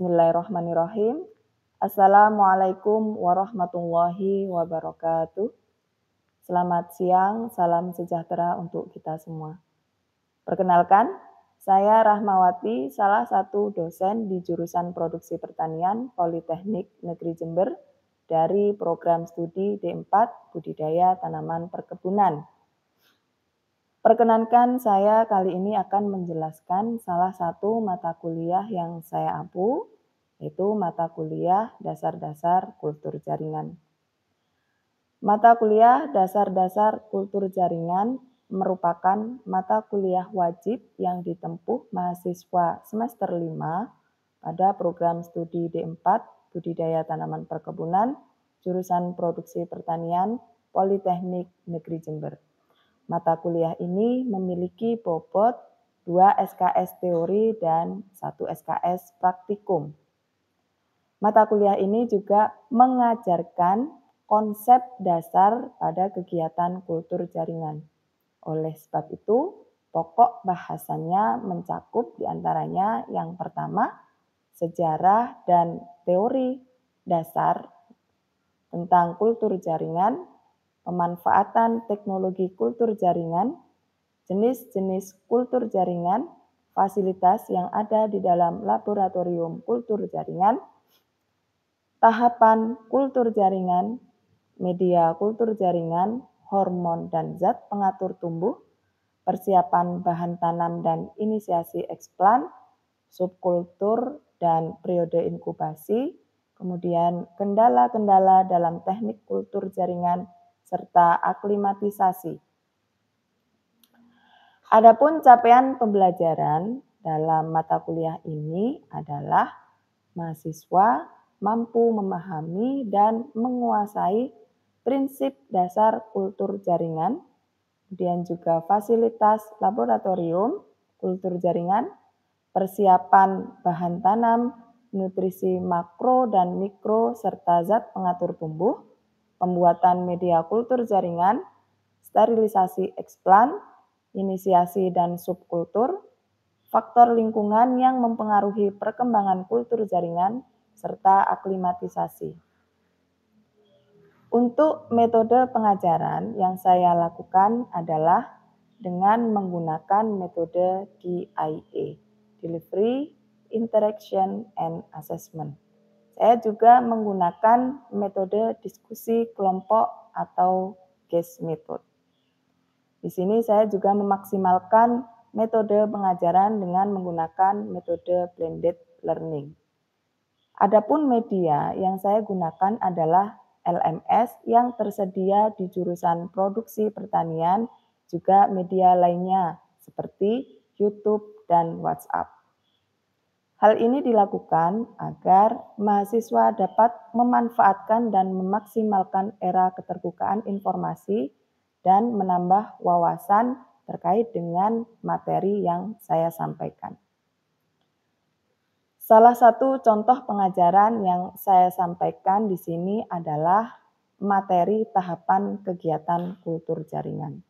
Bismillahirrahmanirrahim. Assalamualaikum warahmatullahi wabarakatuh. Selamat siang, salam sejahtera untuk kita semua. Perkenalkan, saya Rahmawati, salah satu dosen di jurusan Produksi Pertanian Politeknik Negeri Jember dari program studi D4 Budidaya Tanaman Perkebunan. Perkenankan saya kali ini akan menjelaskan salah satu mata kuliah yang saya ampu, yaitu mata kuliah Dasar-Dasar Kultur Jaringan. Mata kuliah Dasar-Dasar Kultur Jaringan merupakan mata kuliah wajib yang ditempuh mahasiswa semester 5 pada program studi D4 Budidaya Tanaman Perkebunan, jurusan Produksi Pertanian Politeknik Negeri Jember. Mata kuliah ini memiliki bobot 2 SKS teori dan 1 SKS praktikum. Mata kuliah ini juga mengajarkan konsep dasar pada kegiatan kultur jaringan. Oleh sebab itu, pokok bahasannya mencakup diantaranya yang pertama, sejarah dan teori dasar tentang kultur jaringan, pemanfaatan teknologi kultur jaringan, jenis-jenis kultur jaringan, fasilitas yang ada di dalam laboratorium kultur jaringan, tahapan kultur jaringan, media kultur jaringan, hormon dan zat pengatur tumbuh, persiapan bahan tanam dan inisiasi eksplan, subkultur dan periode inkubasi, kemudian kendala-kendala dalam teknik kultur jaringan, serta aklimatisasi. Adapun capaian pembelajaran dalam mata kuliah ini adalah mahasiswa mampu memahami dan menguasai prinsip dasar kultur jaringan, kemudian juga fasilitas laboratorium kultur jaringan, persiapan bahan tanam, nutrisi makro dan mikro serta zat pengatur tumbuh, pembuatan media kultur jaringan, sterilisasi eksplan, inisiasi dan subkultur, faktor lingkungan yang mempengaruhi perkembangan kultur jaringan, serta aklimatisasi. Untuk metode pengajaran yang saya lakukan adalah dengan menggunakan metode DIA, Delivery, Interaction, and Assessment. Saya juga menggunakan metode diskusi kelompok atau case method. Di sini saya juga memaksimalkan metode pengajaran dengan menggunakan metode blended learning. Adapun media yang saya gunakan adalah LMS yang tersedia di jurusan Produksi Pertanian, juga media lainnya seperti YouTube dan WhatsApp. Hal ini dilakukan agar mahasiswa dapat memanfaatkan dan memaksimalkan era keterbukaan informasi dan menambah wawasan terkait dengan materi yang saya sampaikan. Salah satu contoh pengajaran yang saya sampaikan di sini adalah materi tahapan kegiatan kultur jaringan.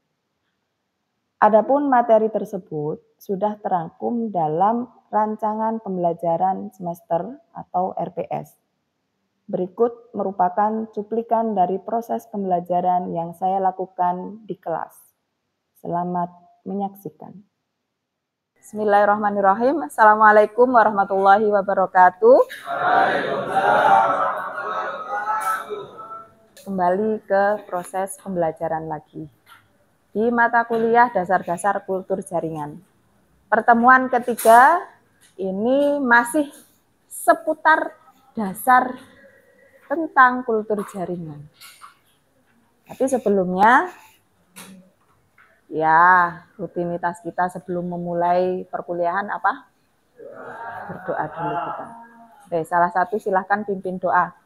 Adapun materi tersebut sudah terangkum dalam rancangan pembelajaran semester atau RPS. Berikut merupakan cuplikan dari proses pembelajaran yang saya lakukan di kelas. Selamat menyaksikan. Bismillahirrahmanirrahim. Assalamualaikum warahmatullahi wabarakatuh. Kembali ke proses pembelajaran lagi. Di mata kuliah Dasar-Dasar Kultur Jaringan. Pertemuan ketiga, ini masih seputar dasar tentang kultur jaringan. Tapi sebelumnya, ya rutinitas kita sebelum memulai perkuliahan apa? Berdoa dulu kita. Oke, salah satu silahkan pimpin doa.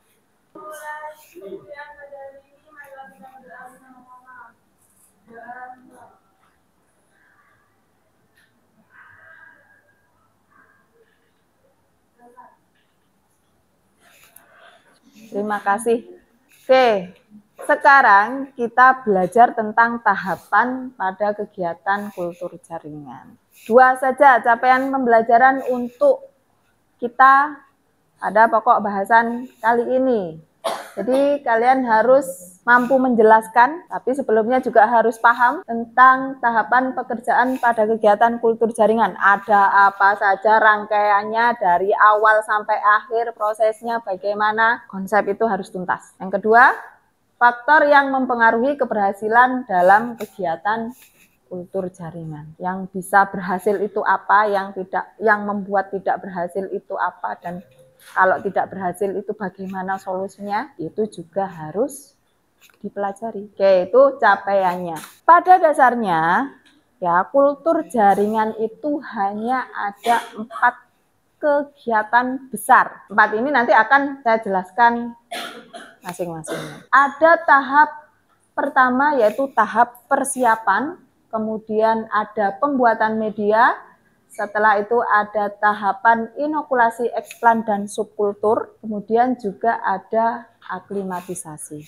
Terima kasih. Oke, sekarang kita belajar tentang tahapan pada kegiatan kultur jaringan. 2 saja capaian pembelajaran untuk kita pada pokok bahasan kali ini. Jadi kalian harus mampu menjelaskan, tapi sebelumnya juga harus paham tentang tahapan pekerjaan pada kegiatan kultur jaringan. Ada apa saja rangkaiannya dari awal sampai akhir, prosesnya bagaimana, konsep itu harus tuntas. Yang kedua, faktor yang mempengaruhi keberhasilan dalam kegiatan kultur jaringan. Yang bisa berhasil itu apa, yang membuat tidak berhasil itu apa, dan kalau tidak berhasil itu bagaimana solusinya, itu juga harus dipelajari. Oke, itu capaiannya. Pada dasarnya, ya kultur jaringan itu hanya ada 4 kegiatan besar. 4 ini nanti akan saya jelaskan masing-masingnya. Ada tahap pertama yaitu tahap persiapan, kemudian ada pembuatan media, setelah itu ada tahapan inokulasi eksplan dan subkultur, kemudian juga ada aklimatisasi.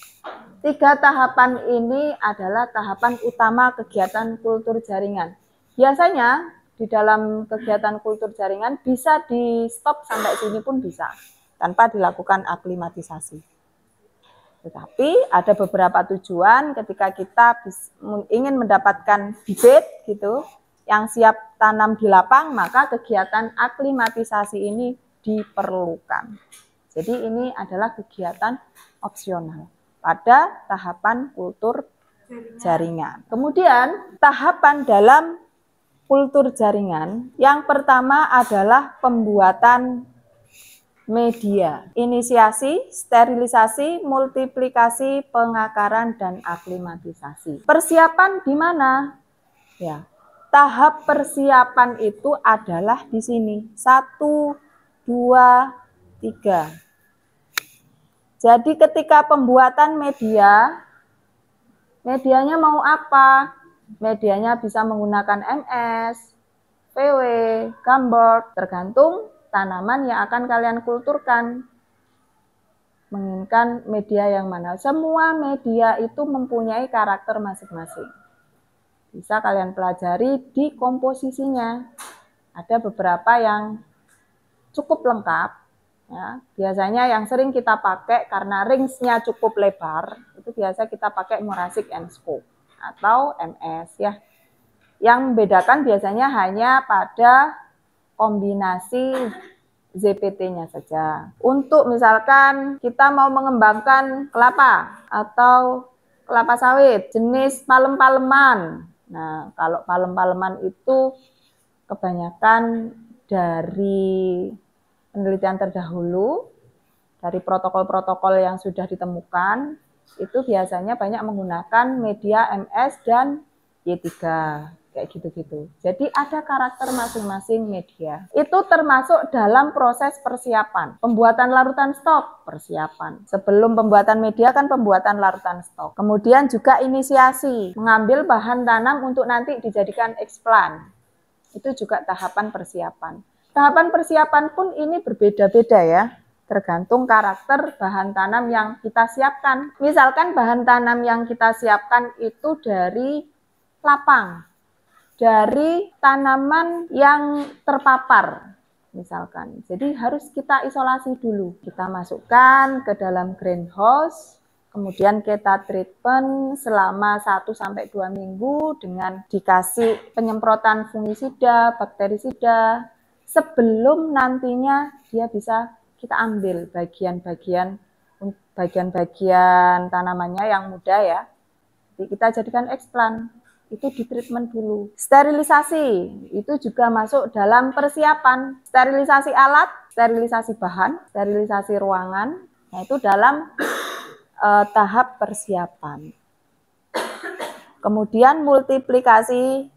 3 tahapan ini adalah tahapan utama kegiatan kultur jaringan. Biasanya di dalam kegiatan kultur jaringan bisa di stop sampai sini pun bisa, tanpa dilakukan aklimatisasi. Tetapi ada beberapa tujuan ketika kita ingin mendapatkan bibit gitu, yang siap tanam di lapang, maka kegiatan aklimatisasi ini diperlukan. Jadi ini adalah kegiatan opsional pada tahapan kultur jaringan. Kemudian tahapan dalam kultur jaringan yang pertama adalah pembuatan media, inisiasi, sterilisasi, multiplikasi, pengakaran, dan aklimatisasi. Persiapan di mana? Ya. Tahap persiapan itu adalah di sini. 1, 2, 3. Jadi ketika pembuatan media, medianya mau apa? Medianya bisa menggunakan MS, VW, Gumboard, tergantung tanaman yang akan kalian kulturkan. Menginginkan media yang mana? Semua media itu mempunyai karakter masing-masing. Bisa kalian pelajari di komposisinya. Ada beberapa yang cukup lengkap. Ya. Biasanya yang sering kita pakai karena ringsnya cukup lebar, itu biasa kita pakai Morazic and Scope atau MS ya. Yang membedakan biasanya hanya pada kombinasi ZPT-nya saja. Untuk misalkan kita mau mengembangkan kelapa atau kelapa sawit jenis palem-paleman. Nah, kalau palem-paleman itu kebanyakan dari penelitian terdahulu, dari protokol-protokol yang sudah ditemukan, itu biasanya banyak menggunakan media MS dan Y3, kayak gitu-gitu. Jadi ada karakter masing-masing media. Itu termasuk dalam proses persiapan. Pembuatan larutan stok, persiapan. Sebelum pembuatan media kan pembuatan larutan stok. Kemudian juga inisiasi, mengambil bahan tanam untuk nanti dijadikan eksplan. Itu juga tahapan persiapan. Tahapan persiapan pun ini berbeda-beda ya. Tergantung karakter bahan tanam yang kita siapkan. Misalkan bahan tanam yang kita siapkan itu dari lapang, dari tanaman yang terpapar misalkan. Jadi harus kita isolasi dulu. Kita masukkan ke dalam greenhouse, kemudian kita treatment selama 1-2 minggu dengan dikasih penyemprotan fungisida, bakterisida, sebelum nantinya dia bisa kita ambil bagian-bagian tanamannya yang muda ya. Jadi kita jadikan eksplan. itu di treatment dulu. Sterilisasi itu juga masuk dalam persiapan. Sterilisasi alat, sterilisasi bahan, sterilisasi ruangan, nah itu dalam tahap persiapan. Kemudian multiplikasi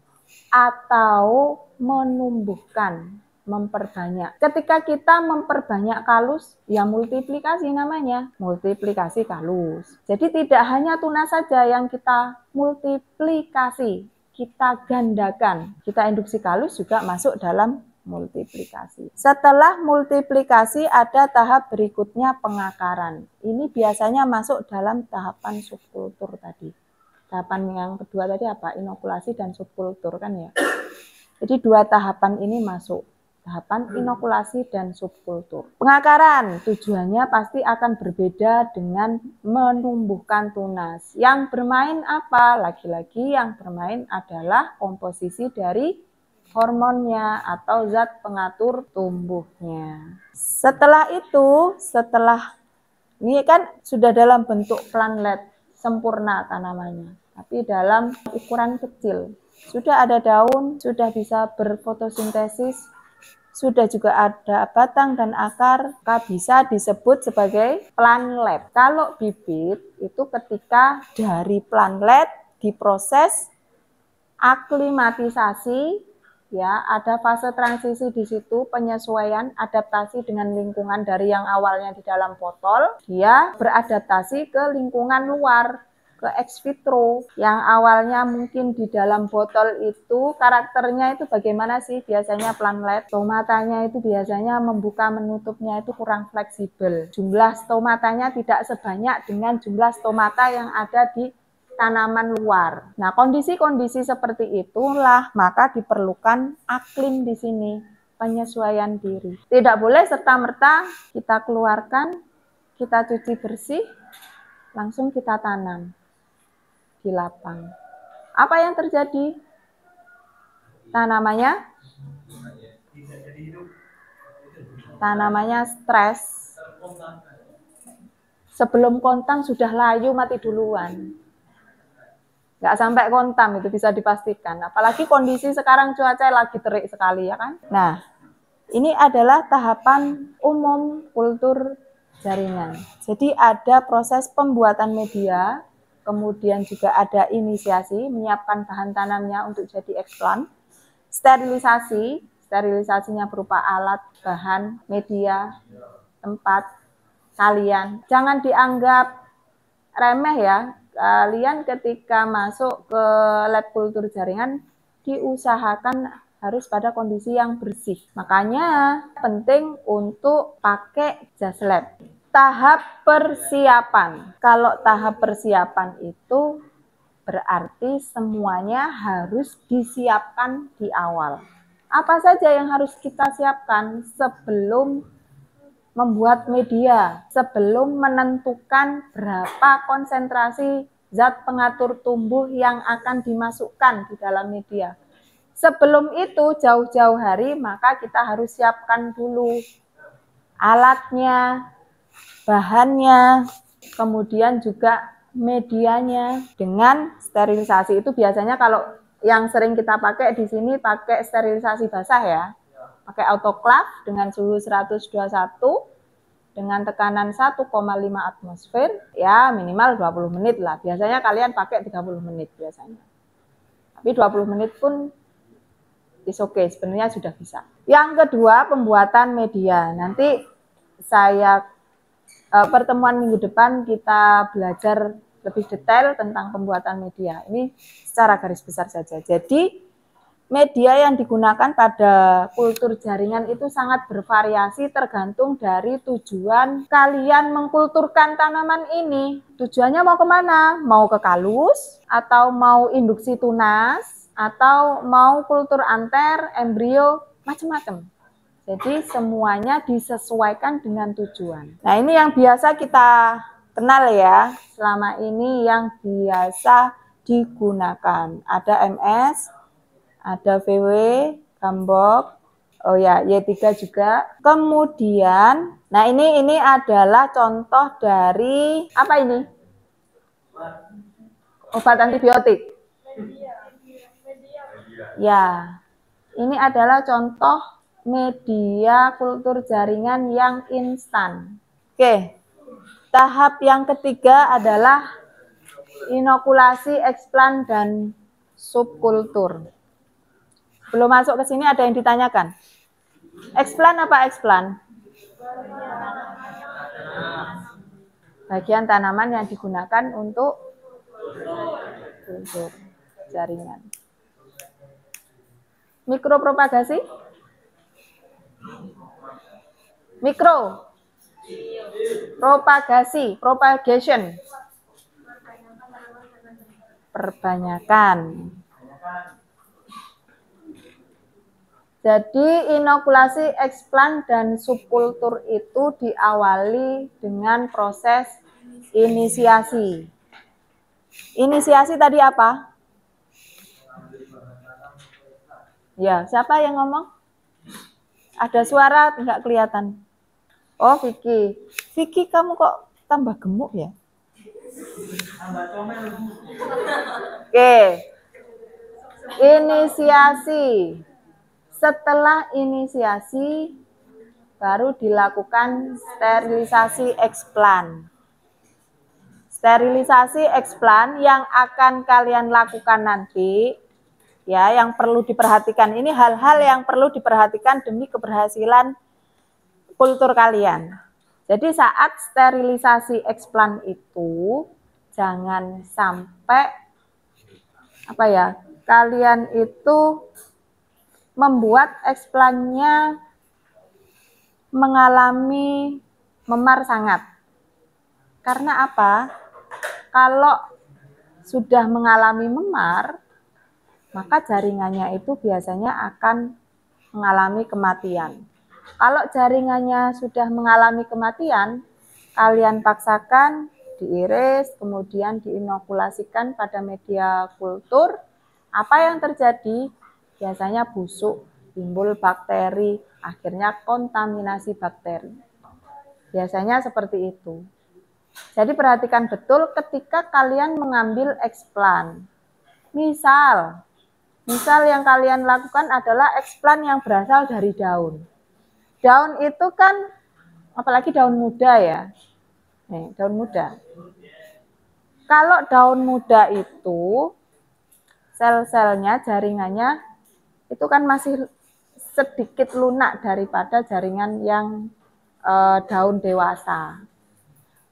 atau menumbuhkan, memperbanyak. Ketika kita memperbanyak kalus, ya multiplikasi namanya, multiplikasi kalus. Jadi tidak hanya tunas saja yang kita multiplikasi, kita gandakan. Kita induksi kalus juga masuk dalam multiplikasi. Setelah multiplikasi ada tahap berikutnya pengakaran. Ini biasanya masuk dalam tahapan subkultur tadi. Tahapan yang kedua tadi apa? Inokulasi dan subkultur kan ya. Jadi dua tahapan ini masuk. Tahapan inokulasi dan subkultur. Pengakaran tujuannya pasti akan berbeda dengan menumbuhkan tunas. Yang bermain apa? Lagi-lagi yang bermain adalah komposisi dari hormonnya atau zat pengatur tumbuhnya. Setelah itu, ini kan sudah dalam bentuk planlet sempurna tanamannya, tapi dalam ukuran kecil. Sudah ada daun, sudah bisa berfotosintesis, sudah juga ada batang dan akar, maka bisa disebut sebagai planlet. Kalau bibit itu ketika dari planlet diproses aklimatisasi, ya ada fase transisi di situ, penyesuaian, adaptasi dengan lingkungan dari yang awalnya di dalam botol, dia beradaptasi ke lingkungan luar, ke ex vitro. Yang awalnya mungkin di dalam botol itu karakternya itu bagaimana sih biasanya planlet? Stomatanya itu biasanya membuka menutupnya itu kurang fleksibel. Jumlah stomatanya tidak sebanyak dengan jumlah stomata yang ada di tanaman luar. Nah, kondisi-kondisi seperti itulah maka diperlukan aklim di sini, penyesuaian diri. Tidak boleh serta-merta kita keluarkan, kita cuci bersih, langsung kita tanam di lapang. Apa yang terjadi? Tanamannya stres. Sebelum kontan sudah layu mati duluan. Nggak sampai kontam itu bisa dipastikan. Apalagi kondisi sekarang cuaca lagi terik sekali ya kan. Nah, ini adalah tahapan umum kultur jaringan. Jadi ada proses pembuatan media, kemudian juga ada inisiasi, menyiapkan bahan tanamnya untuk jadi eksplan. Sterilisasi, sterilisasinya berupa alat, bahan, media, tempat, kalian. Jangan dianggap remeh ya. Kalian ketika masuk ke lab kultur jaringan diusahakan harus pada kondisi yang bersih. Makanya penting untuk pakai jas lab. Tahap persiapan. Kalau tahap persiapan itu berarti semuanya harus disiapkan di awal. Apa saja yang harus kita siapkan sebelum membuat media, sebelum menentukan berapa konsentrasi zat pengatur tumbuh yang akan dimasukkan di dalam media. Sebelum itu jauh-jauh hari maka kita harus siapkan dulu alatnya, bahannya, kemudian juga medianya dengan sterilisasi. Itu biasanya kalau yang sering kita pakai di sini pakai sterilisasi basah ya. Pakai autoclave dengan suhu 121 dengan tekanan 1,5 atmosfer ya minimal 20 menit lah. Biasanya kalian pakai 30 menit biasanya. Tapi 20 menit pun is okay, sebenarnya sudah bisa. Yang kedua, pembuatan media. Nanti saya pertemuan minggu depan kita belajar lebih detail tentang pembuatan media. Ini secara garis besar saja. Jadi media yang digunakan pada kultur jaringan itu sangat bervariasi tergantung dari tujuan kalian mengkulturkan tanaman ini. Tujuannya mau kemana? Mau ke kalus, atau mau induksi tunas, atau mau kultur anter, embrio, macam-macam. Jadi semuanya disesuaikan dengan tujuan. Nah ini yang biasa kita kenal ya, selama ini yang biasa digunakan. Ada MS, ada VW, Gambok, oh ya Y3 juga. Kemudian, nah ini adalah contoh dari apa ini? Obat antibiotik. Ya, ini adalah contoh media kultur jaringan yang instan. Oke, tahap yang ketiga adalah inokulasi, eksplan, dan subkultur. Belum masuk ke sini ada yang ditanyakan? Eksplan apa eksplan? Bagian tanaman yang digunakan untuk kultur jaringan. Mikropropagasi? Mikro. Propagasi, propagation. Perbanyakan. Jadi inokulasi, eksplan, dan subkultur itu diawali dengan proses inisiasi. Inisiasi tadi apa? Ya, siapa yang ngomong? Ada suara nggak kelihatan? Oh, Vicky. Vicky, kamu kok tambah gemuk ya? Oke. Inisiasi. Setelah inisiasi, baru dilakukan sterilisasi eksplan. Sterilisasi eksplan yang akan kalian lakukan nanti, ya, yang perlu diperhatikan. Ini hal-hal yang perlu diperhatikan demi keberhasilan kultur kalian. Jadi saat sterilisasi eksplan itu, jangan sampai kalian itu membuat eksplannya mengalami memar sangat. Karena apa? Kalau sudah mengalami memar, maka jaringannya itu biasanya akan mengalami kematian. Kalau jaringannya sudah mengalami kematian, kalian paksakan diiris, kemudian diinokulasikan pada media kultur. Apa yang terjadi? Biasanya busuk, timbul bakteri, akhirnya kontaminasi bakteri. Biasanya seperti itu. Jadi perhatikan betul ketika kalian mengambil eksplan. Misal yang kalian lakukan adalah eksplan yang berasal dari daun. Daun itu kan, apalagi daun muda ya. Nih, daun muda. Kalau daun muda itu, sel-selnya, jaringannya, itu kan masih sedikit lunak daripada jaringan yang daun dewasa.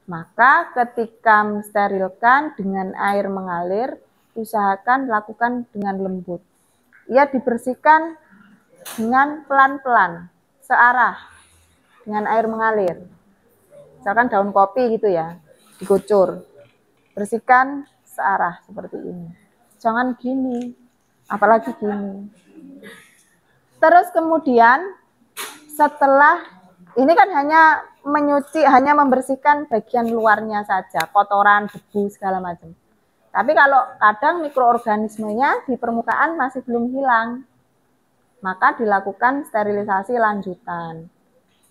Maka ketika mensterilkan dengan air mengalir, usahakan lakukan dengan lembut. Ia dibersihkan dengan pelan-pelan, searah, dengan air mengalir. Misalkan daun kopi gitu ya, dikucur. Bersihkan searah seperti ini. Jangan gini, apalagi gini. Terus kemudian setelah ini kan hanya menyuci, hanya membersihkan bagian luarnya saja, kotoran, debu, segala macam. Tapi kalau kadang mikroorganismenya di permukaan masih belum hilang, maka dilakukan sterilisasi lanjutan.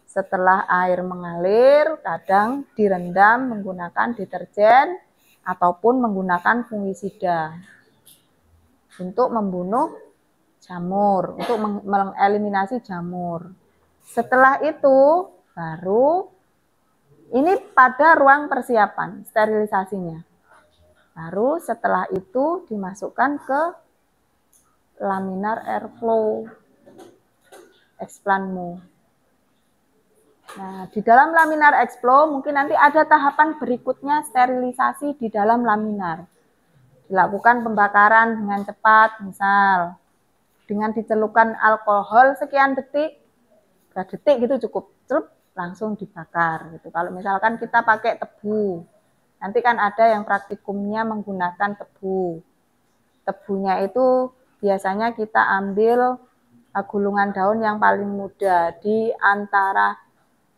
Setelah air mengalir, kadang direndam menggunakan deterjen ataupun menggunakan fungisida untuk membunuh jamur, untuk mengeliminasi jamur. Setelah itu baru ini pada ruang persiapan sterilisasinya. Baru setelah itu dimasukkan ke laminar airflow eksplanmu. Nah, di dalam laminar airflow mungkin nanti ada tahapan berikutnya sterilisasi di dalam laminar. Dilakukan pembakaran dengan cepat, misal dengan dicelupkan alkohol sekian detik, berapa detik gitu cukup, langsung dibakar gitu. Kalau misalkan kita pakai tebu, nanti kan ada yang praktikumnya menggunakan tebu. Tebunya itu biasanya kita ambil gulungan daun yang paling muda di antara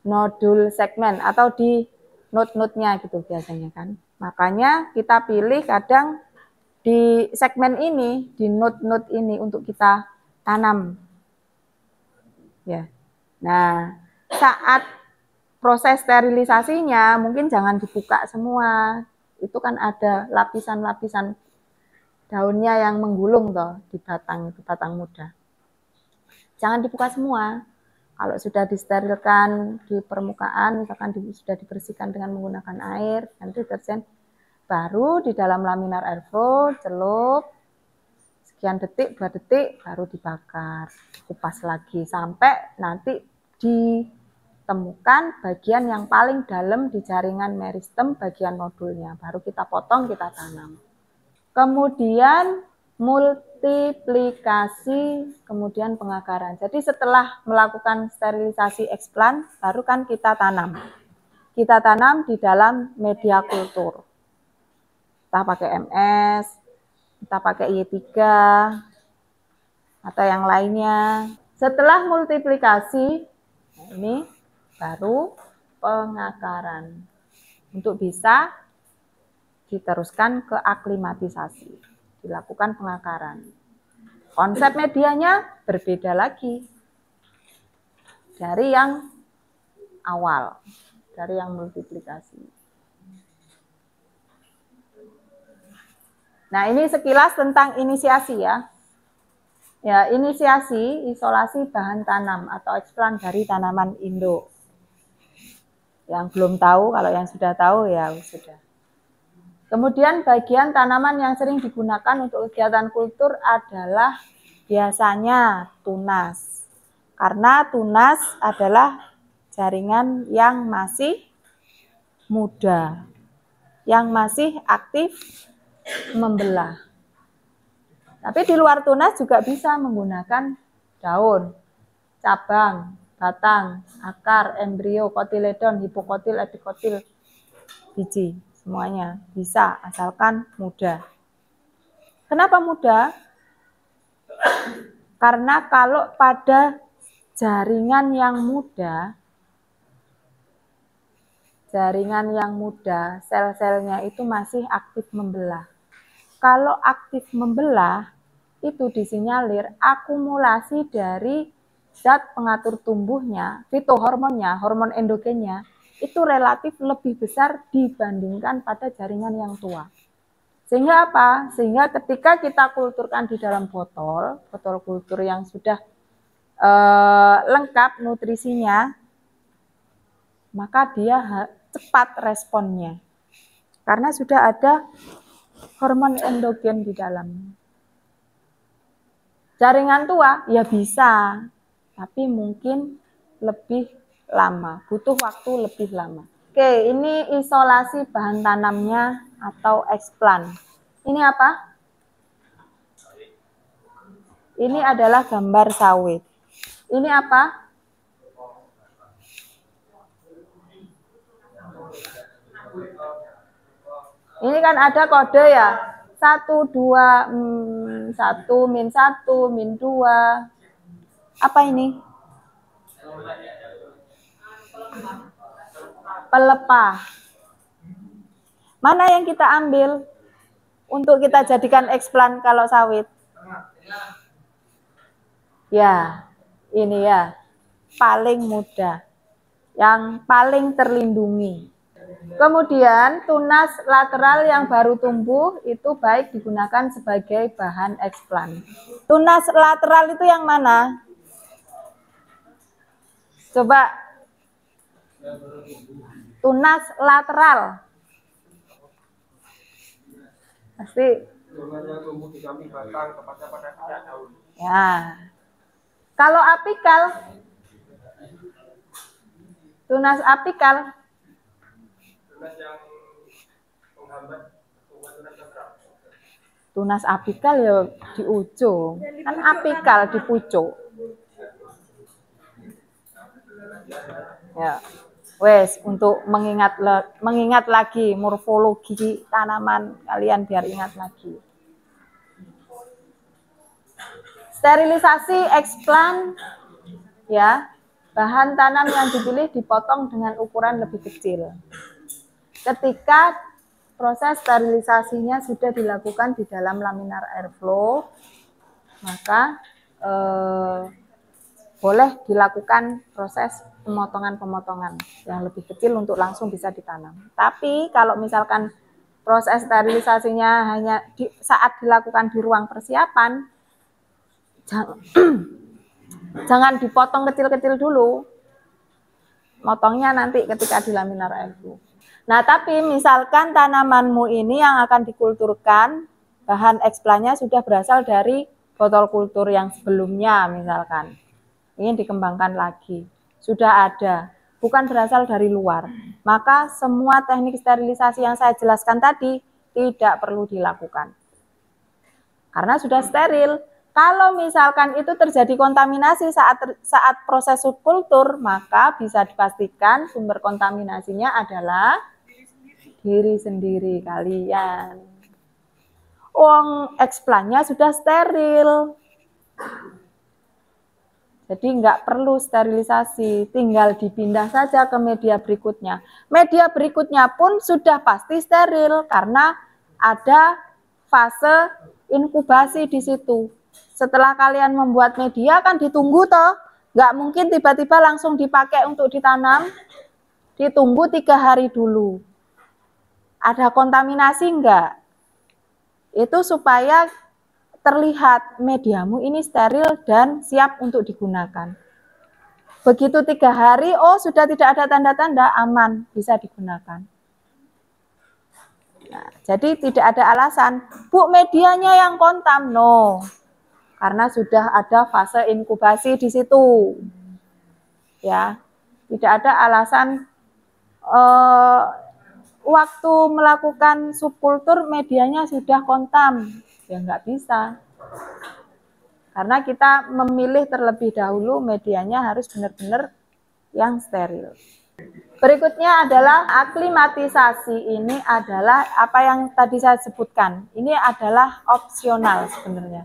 nodul segmen atau di node-node-nya gitu biasanya kan. Makanya kita pilih kadang di segmen ini, di node-node ini untuk kita tanam. Ya. Nah, saat proses sterilisasinya mungkin jangan dibuka semua. Itu kan ada lapisan-lapisan daunnya yang menggulung toh di batang itu, batang muda. Jangan dibuka semua. Kalau sudah disterilkan di permukaan, misalkan sudah dibersihkan dengan menggunakan air dan deterjen, baru di dalam laminar airflow, celup, sekian detik, 2 detik, baru dibakar, kupas lagi, sampai nanti ditemukan bagian yang paling dalam di jaringan meristem, bagian nodulnya, baru kita potong, kita tanam. Kemudian multiplikasi, kemudian pengakaran. Jadi setelah melakukan sterilisasi eksplan, baru kan kita tanam. Kita tanam di dalam media kultur. Kita pakai MS, kita pakai Y3, atau yang lainnya. Setelah multiplikasi, ini baru pengakaran. Untuk bisa diteruskan ke aklimatisasi, dilakukan pengakaran. Konsep medianya berbeda lagi dari yang awal, dari yang multiplikasi. Nah, ini sekilas tentang inisiasi ya. Ya, inisiasi isolasi bahan tanam atau eksplan dari tanaman Indo. Yang belum tahu, kalau yang sudah tahu ya sudah. Kemudian bagian tanaman yang sering digunakan untuk kegiatan kultur adalah biasanya tunas. Karena tunas adalah jaringan yang masih muda, yang masih aktif membelah. Tapi di luar tunas juga bisa menggunakan daun, cabang, batang, akar, embrio, kotiledon, hipokotil, epikotil, biji. Semuanya bisa, asalkan muda. Kenapa muda? Karena kalau pada jaringan yang muda, sel-selnya itu masih aktif membelah. Kalau aktif membelah, itu disinyalir akumulasi dari zat pengatur tumbuhnya, fitohormonnya, hormon endogennya, itu relatif lebih besar dibandingkan pada jaringan yang tua. Sehingga apa? Sehingga ketika kita kulturkan di dalam botol kultur yang sudah lengkap nutrisinya, maka dia cepat responnya. Karena sudah ada hormon endogen di dalam. Jaringan tua ya bisa, tapi mungkin lebih lama, butuh waktu lebih lama. Oke, ini isolasi bahan tanamnya atau eksplan. Ini apa? Ini adalah gambar sawit. Ini apa? Ini kan ada kode ya. 1, 2, 1, min 1, min 2. Apa ini? Pelepah. Mana yang kita ambil untuk kita jadikan eksplan kalau sawit? Ya, ini ya. Paling mudah. Yang paling terlindungi. Kemudian tunas lateral yang baru tumbuh itu baik digunakan sebagai bahan eksplan. Tunas lateral itu yang mana? Coba. Tunas lateral. Pasti. Ya. Kalau apikal, tunas apikal. Tunas apikal ya di ujung, kan apikal di pucuk. Ya, wes untuk mengingat lagi morfologi tanaman kalian biar ingat lagi. Sterilisasi eksplan, ya, bahan tanam yang dipilih dipotong dengan ukuran lebih kecil. Ketika proses sterilisasinya sudah dilakukan di dalam laminar airflow, maka boleh dilakukan proses pemotongan-pemotongan yang lebih kecil untuk langsung bisa ditanam. Tapi kalau misalkan proses sterilisasinya hanya saat dilakukan di ruang persiapan, jangan dipotong kecil-kecil dulu, motongnya nanti ketika di laminar airflow. Nah, tapi misalkan tanamanmu ini yang akan dikulturkan, bahan eksplantnya sudah berasal dari botol kultur yang sebelumnya misalkan, ingin dikembangkan lagi, sudah ada, bukan berasal dari luar, maka semua teknik sterilisasi yang saya jelaskan tadi tidak perlu dilakukan. Karena sudah steril. Kalau misalkan itu terjadi kontaminasi saat proses subkultur, maka bisa dipastikan sumber kontaminasinya adalah diri sendiri kalian. Wong eksplantnya sudah steril. Jadi nggak perlu sterilisasi, tinggal dipindah saja ke media berikutnya. Media berikutnya pun sudah pasti steril karena ada fase inkubasi di situ. Setelah kalian membuat media kan ditunggu toh, nggak mungkin tiba-tiba langsung dipakai untuk ditanam, ditunggu 3 hari dulu. Ada kontaminasi enggak? Itu supaya terlihat mediamu ini steril dan siap untuk digunakan. Begitu 3 hari, oh sudah tidak ada tanda-tanda, aman, bisa digunakan. Nah, jadi tidak ada alasan, Bu, medianya yang kontam, no. Karena sudah ada fase inkubasi di situ. Ya, tidak ada alasan waktu melakukan subkultur medianya sudah kontam. Ya nggak bisa. Karena kita memilih terlebih dahulu medianya harus benar-benar yang steril. Berikutnya adalah aklimatisasi. Ini adalah apa yang tadi saya sebutkan. Ini adalah opsional sebenarnya.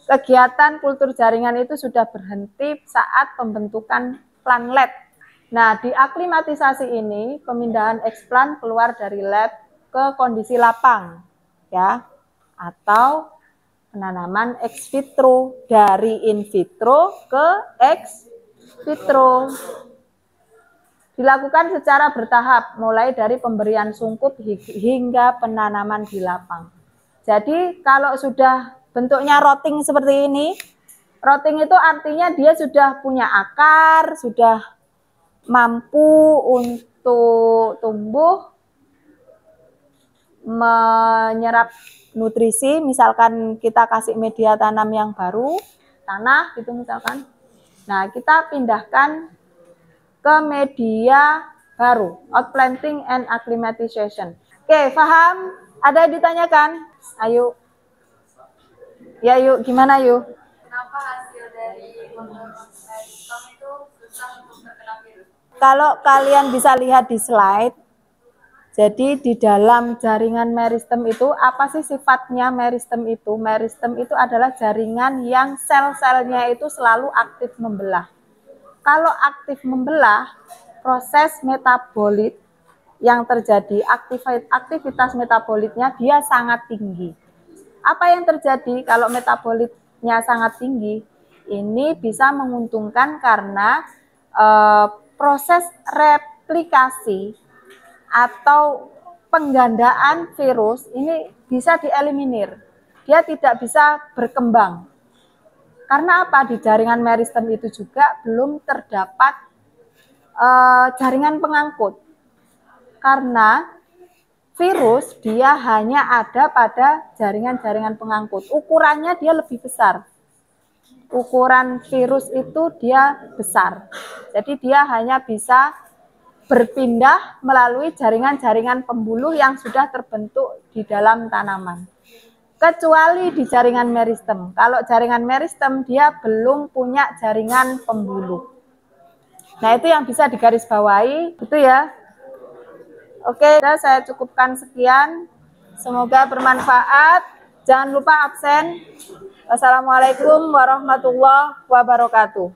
Kegiatan kultur jaringan itu sudah berhenti saat pembentukan planlet. Nah, di aklimatisasi ini pemindahan eksplant keluar dari lab ke kondisi lapang, ya, atau penanaman ex vitro, dari in vitro ke ex vitro. Dilakukan secara bertahap, mulai dari pemberian sungkup hingga penanaman di lapang. Jadi kalau sudah bentuknya rotting seperti ini, rotting itu artinya dia sudah punya akar, sudah mampu untuk tumbuh, menyerap nutrisi, misalkan kita kasih media tanam yang baru, tanah gitu misalkan. Nah, kita pindahkan ke media baru, outplanting and acclimatization. Oke, paham? Ada yang ditanyakan? Ayo. Ya yuk, gimana yuk? Kenapa hasil dari meristom itu susah untuk terkena virus? Kalau kalian bisa lihat di slide, jadi di dalam jaringan meristem itu, apa sih sifatnya meristem itu? Meristem itu adalah jaringan yang sel-selnya itu selalu aktif membelah. Kalau aktif membelah, proses metabolit yang terjadi, aktivitas metabolitnya dia sangat tinggi. Apa yang terjadi kalau metabolitnya sangat tinggi? Ini bisa menguntungkan karena proses replikasi atau penggandaan virus ini bisa dieliminir. Dia tidak bisa berkembang. Karena apa? Di jaringan meristem itu juga belum terdapat jaringan pengangkut. Karena virus dia hanya ada pada jaringan-jaringan pengangkut. Ukurannya dia lebih besar. Ukuran virus itu dia besar. Jadi dia hanya bisa berpindah melalui jaringan-jaringan pembuluh yang sudah terbentuk di dalam tanaman. Kecuali di jaringan meristem. Kalau jaringan meristem dia belum punya jaringan pembuluh. Nah, itu yang bisa digarisbawahi, itu ya. Oke, saya cukupkan sekian. Semoga bermanfaat. Jangan lupa absen. Wassalamualaikum warahmatullahi wabarakatuh.